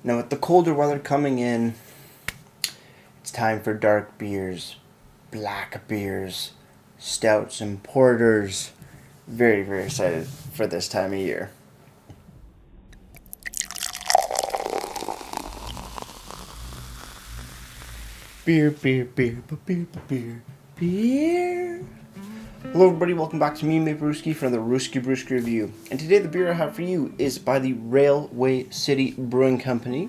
Now with the colder weather coming in, it's time for dark beers, black beers, stouts and porters. Very, very excited for this time of year. Beer, beer, beer, beer, beer, beer. Hello everybody, welcome back to me, Brewski, for another Brewski review. And today the beer I have for you is by the Railway City Brewing Company.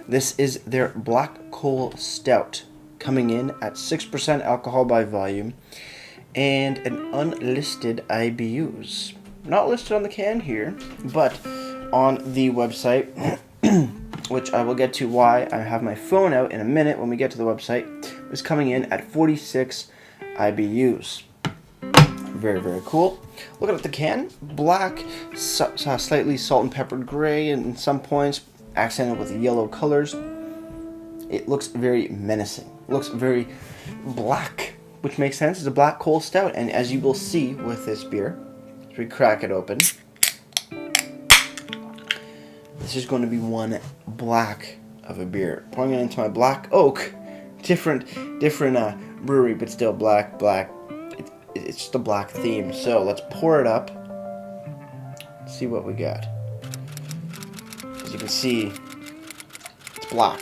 This is their Black Coal Stout, coming in at 6% alcohol by volume and an unlisted IBUs. Not listed on the can here, but on the website, which I will get to why I have my phone out in a minute when we get to the website, is coming in at 46 IBUs. Very, very cool. Looking at the can, black, slightly salt and peppered gray, and in some points accented with yellow colors. It looks very menacing. Looks very black, which makes sense. It's a black coal stout, and as you will see with this beer, as we crack it open, this is going to be one black of a beer. Pouring it into my black oak, different brewery, but still black. It's just a black theme. So let's pour it up. See what we got. As you can see, it's black.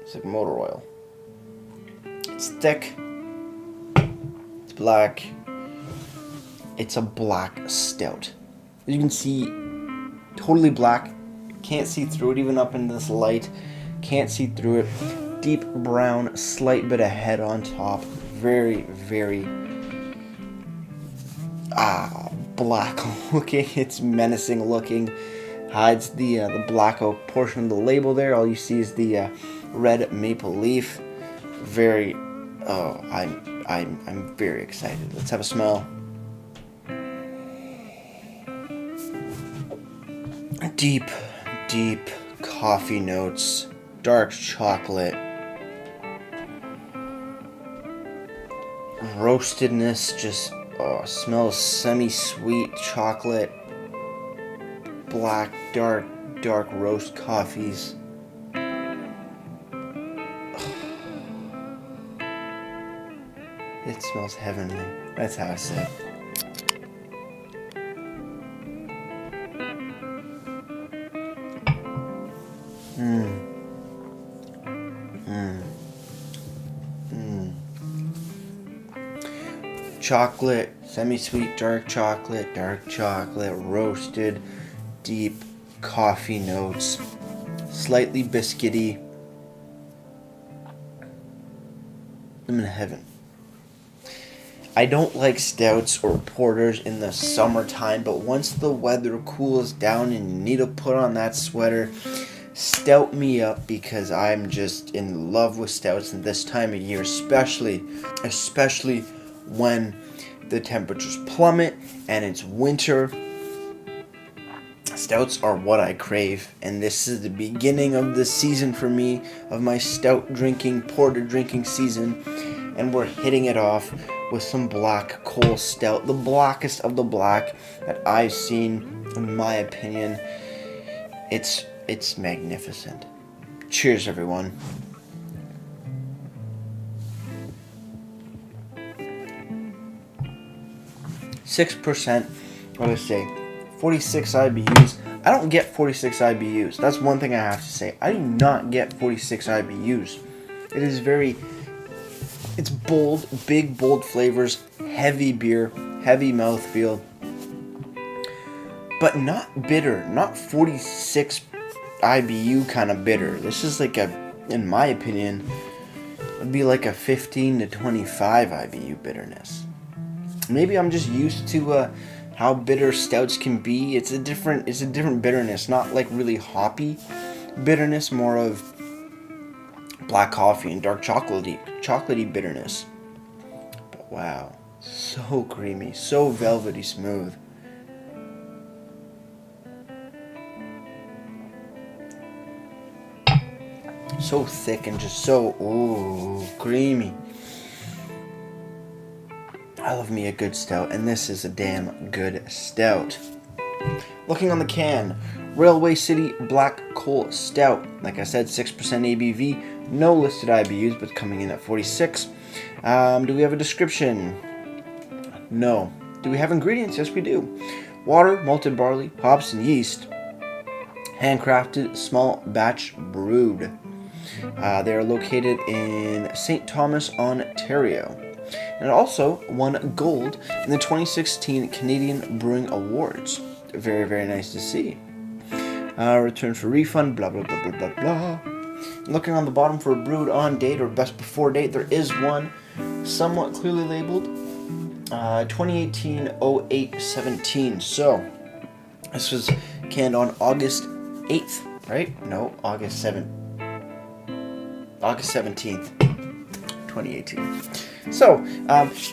It's like motor oil. It's thick. It's black. It's a black stout. As you can see, totally black. Can't see through it even up in this light. Can't see through it. Deep brown, slight bit of head on top. Very, very black looking. It's menacing looking. Hides the black oak portion of the label there. All you see is the red maple leaf. Very. Oh, I'm very excited. Let's have a smell. Deep coffee notes, dark chocolate, roastedness, just smells semi-sweet chocolate, black, dark roast coffees. It smells heavenly. That's how I say it. Chocolate, semi-sweet dark chocolate, roasted, deep coffee notes, slightly biscuity. I'm in heaven. I don't like stouts or porters in the summertime, but once the weather cools down and you need to put on that sweater, stout me up, because I'm just in love with stouts in this time of year, especially when the temperatures plummet and it's winter. Stouts are what I crave, and this is the beginning of the season for me, of my stout drinking, porter drinking season, and we're hitting it off with some black coal stout, the blackest of the black that I've seen, in my opinion. It's magnificent. Cheers, everyone. %, what do I say? 46 IBUs. I don't get 46 IBUs. That's one thing I have to say. I do not get 46 IBUs. It is it's bold, big, bold flavors, heavy beer, heavy mouthfeel, but not bitter, not 46 IBU kind of bitter. This is like in my opinion, would be like a 15 to 25 IBU bitterness. Maybe I'm just used to how bitter stouts can be. It's a different bitterness, not like really hoppy bitterness, more of black coffee and dark chocolatey bitterness. But wow, so creamy, so velvety smooth. So thick and just so creamy. I love me a good stout, and this is a damn good stout. Looking on the can, Railway City Black Coal Stout. Like I said, 6% ABV, no listed IBUs, but coming in at 46. Do we have a description? No. Do we have ingredients? Yes, we do. Water, malted barley, hops, and yeast. Handcrafted, small batch brewed. They are located in St. Thomas, Ontario. And it also won gold in the 2016 Canadian Brewing Awards. Very, very nice to see. Return for refund, blah, blah, blah, blah, blah, blah. Looking on the bottom for a brewed on date or best before date, there is one somewhat clearly labeled 2018-08-17. So, this was canned on August 8th, right? No, August 17th, 2018. So,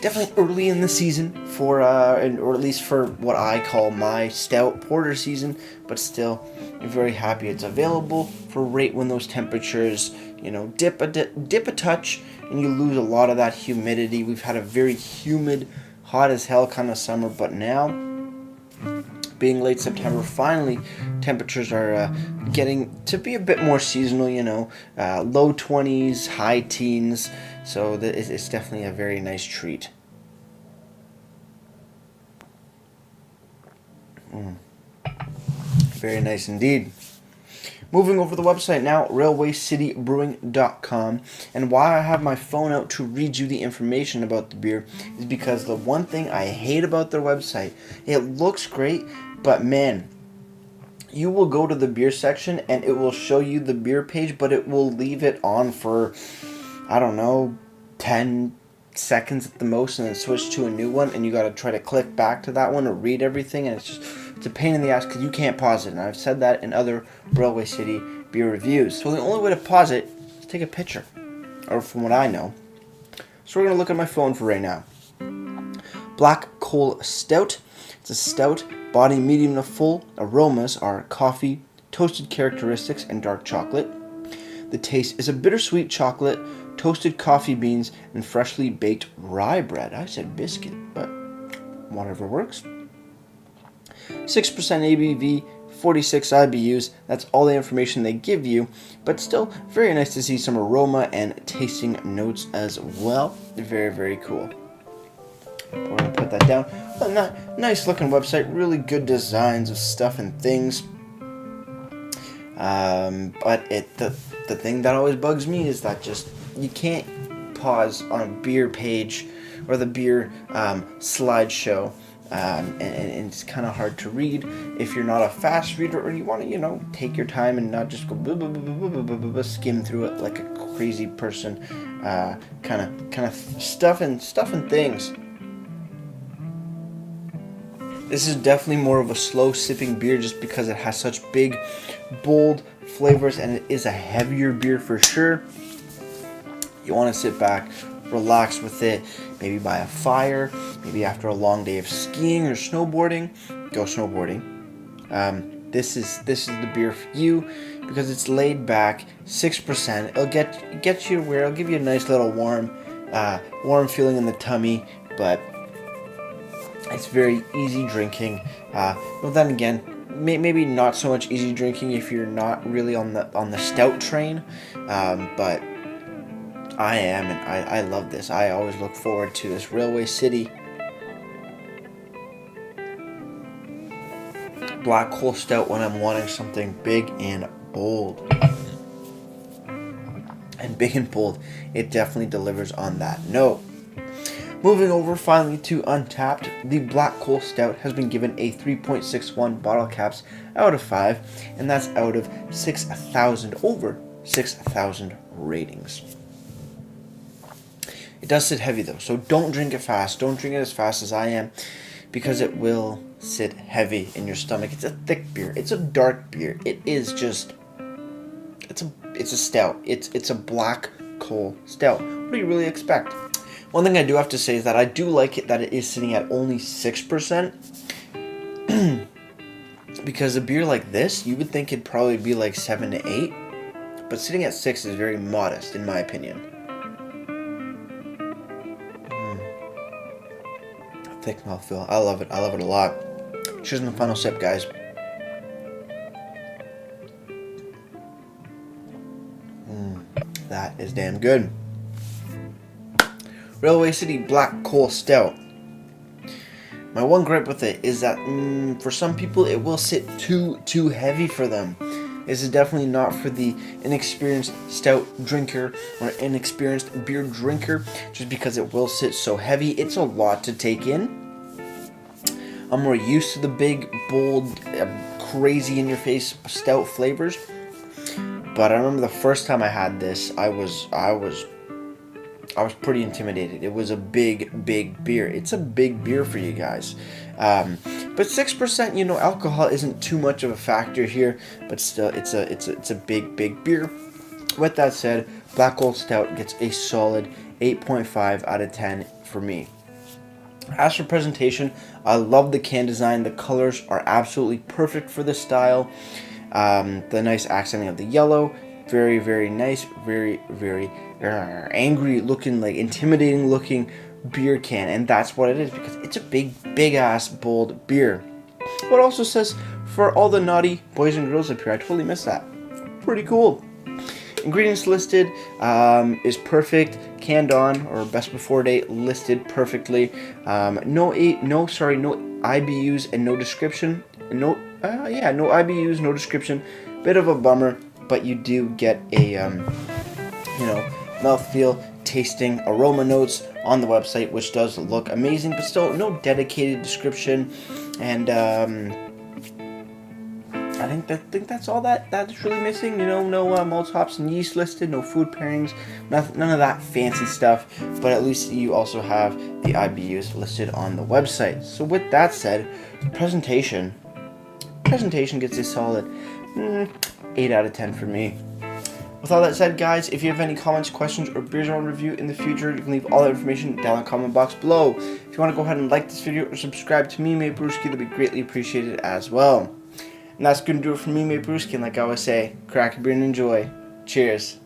definitely early in the season for, or at least for what I call my stout porter season, but still, I'm very happy it's available for right when those temperatures, dip a touch, and you lose a lot of that humidity. We've had a very humid, hot as hell kind of summer, but now, being late September, finally, temperatures are getting to be a bit more seasonal, low 20s, high teens, so it's definitely a very nice treat. Very nice indeed. Moving over to the website now, railwaycitybrewing.com, and why I have my phone out to read you the information about the beer is because the one thing I hate about their website, it looks great, but man, you will go to the beer section and it will show you the beer page, but it will leave it on for, 10 seconds at the most, and then switch to a new one, and you got to try to click back to that one or read everything, and it's a pain in the ass because you can't pause it, and I've said that in other Railway City beer reviews. So the only way to pause it is take a picture, or from what I know. So we're going to look at my phone for right now. Black Coal Stout. It's a stout, body medium to full. Aromas are coffee, toasted characteristics, and dark chocolate. The taste is a bittersweet chocolate, toasted coffee beans, and freshly baked rye bread. I said biscuit, but whatever works. 6% ABV, 46 IBUs. That's all the information they give you, but still very nice to see some aroma and tasting notes as well. Very, very cool. We're going to put that down. Nice looking website, really good designs of stuff and things. But the thing that always bugs me is that just you can't pause on a beer page or the beer slideshow, and it's kind of hard to read if you're not a fast reader or you want to take your time and not just go skim through it like a crazy person, kind of stuff and things. This is definitely more of a slow sipping beer just because it has such big, bold flavors, and it is a heavier beer for sure. You want to sit back, relax with it, maybe by a fire, maybe after a long day of skiing or snowboarding. Go snowboarding. This is the beer for you because it's laid back, 6%. It'll get you where it'll give you a nice little warm feeling in the tummy, but it's very easy drinking. But then again, maybe not so much easy drinking if you're not really on the stout train, but I am, and I love this. I always look forward to this Railway City Black Coal Stout when I'm wanting something big and bold. And big and bold, it definitely delivers on that note. Moving over finally to Untapped, the Black Coal Stout has been given a 3.61 bottle caps out of 5, and that's out of 6,000, over 6,000 ratings. It does sit heavy though, so don't drink it fast. Don't drink it as fast as I am, because it will sit heavy in your stomach. It's a thick beer. It's a dark beer. It is just, it's a stout. It's a black coal stout. What do you really expect? One thing I do have to say is that I do like it that it is sitting at only 6%. Because a beer like this, you would think it'd probably be like 7 to 8. But sitting at 6 is very modest, in my opinion. Thick mouthfeel. I love it. I love it a lot. Cheers on the final sip, guys. That is damn good. Railway City Black Coal Stout. My one gripe with it is that for some people it will sit too heavy for them. This is definitely not for the inexperienced stout drinker or inexperienced beer drinker, just because it will sit so heavy. It's a lot to take in. I'm more used to the big, bold, crazy in your face stout flavors. But I remember the first time I had this, I was pretty intimidated. It was a big beer. It's a big beer for you guys. But 6%, alcohol isn't too much of a factor here. But still, it's a big beer. With that said, Black Coal Stout gets a solid 8.5 out of 10 for me. As for presentation, I love the can design. The colors are absolutely perfect for this style. The nice accenting of the yellow, very nice, very angry looking, like intimidating looking beer can, and that's what it is, because it's a big ass bold beer. What also says, for all the naughty boys and girls up here, I totally missed that. Pretty cool. Ingredients listed is perfect. Canned on or best before date listed perfectly. No IBUs and no description. No IBUs, no description. Bit of a bummer, but you do get a mouthfeel, tasting, aroma notes on the website, which does look amazing, but still no dedicated description. And I think that's all that's really missing. No malt hops and yeast listed, no food pairings, none of that fancy stuff. But at least you also have the IBUs listed on the website. So with that said, presentation gets a solid 8 out of 10 for me. With all that said, guys, if you have any comments, questions, or beers I want to review in the future, you can leave all that information down in the comment box below. If you want to go ahead and like this video or subscribe to me, Mate Brewski, that'd be greatly appreciated as well. And that's going to do it for me, Mate Brewski, and like I always say, crack a beer and enjoy. Cheers.